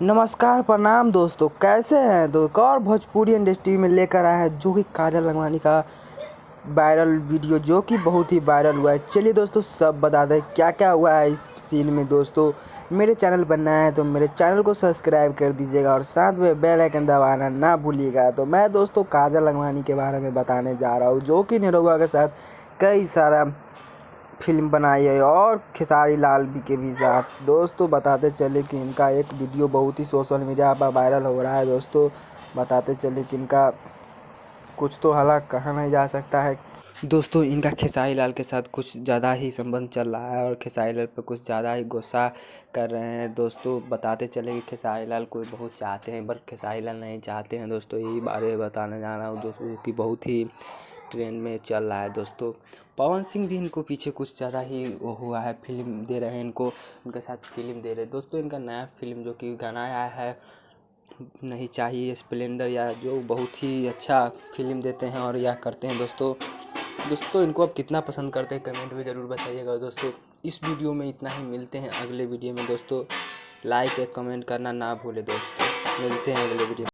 नमस्कार प्रणाम दोस्तों, कैसे हैं। तो एक और भोजपुरी इंडस्ट्री में लेकर आए हैं जो कि काजल लखमानी का वायरल वीडियो जो कि बहुत ही वायरल हुआ है। चलिए दोस्तों सब बता दें क्या क्या हुआ है इस सीन में। दोस्तों मेरे चैनल पर नया है तो मेरे चैनल को सब्सक्राइब कर दीजिएगा और साथ में बेल आइकन दबाना ना भूलिएगा। तो मैं दोस्तों काजल लखमानी के बारे में बताने जा रहा हूँ जो कि निरहुआ के साथ कई सारा फिल्म बनाई है और खेसारी लाल भी के भी साथ। दोस्तों बताते चले कि इनका एक वीडियो बहुत ही सोशल मीडिया पर वायरल हो रहा है। दोस्तों बताते चले कि इनका कुछ तो हालात कहा नहीं जा सकता है। दोस्तों इनका खेसारी लाल के साथ कुछ ज़्यादा ही संबंध चल रहा है और खेसारी लाल पर कुछ ज़्यादा ही गुस्सा कर रहे हैं। दोस्तों बताते चले कि खेसारी लाल को बहुत चाहते हैं बट खेसारी लाल नहीं चाहते हैं। दोस्तों यही बारे में बताने जा रहा हूँ दोस्तों कि बहुत ही ट्रेंड में चल रहा है। दोस्तों पवन सिंह भी इनको पीछे कुछ ज़्यादा ही वो हुआ है, फिल्म दे रहे हैं इनको, उनके साथ फिल्म दे रहे हैं। दोस्तों इनका नया फिल्म जो कि गाना आया है नहीं चाहिए स्प्लेंडर, या जो बहुत ही अच्छा फिल्म देते हैं और यह करते हैं। दोस्तों इनको अब कितना पसंद करते हैं कमेंट में ज़रूर बताइएगा। दोस्तों इस वीडियो में इतना ही, मिलते हैं अगले वीडियो में। दोस्तों लाइक और कमेंट करना ना भूलें। दोस्तों मिलते हैं अगले वीडियो।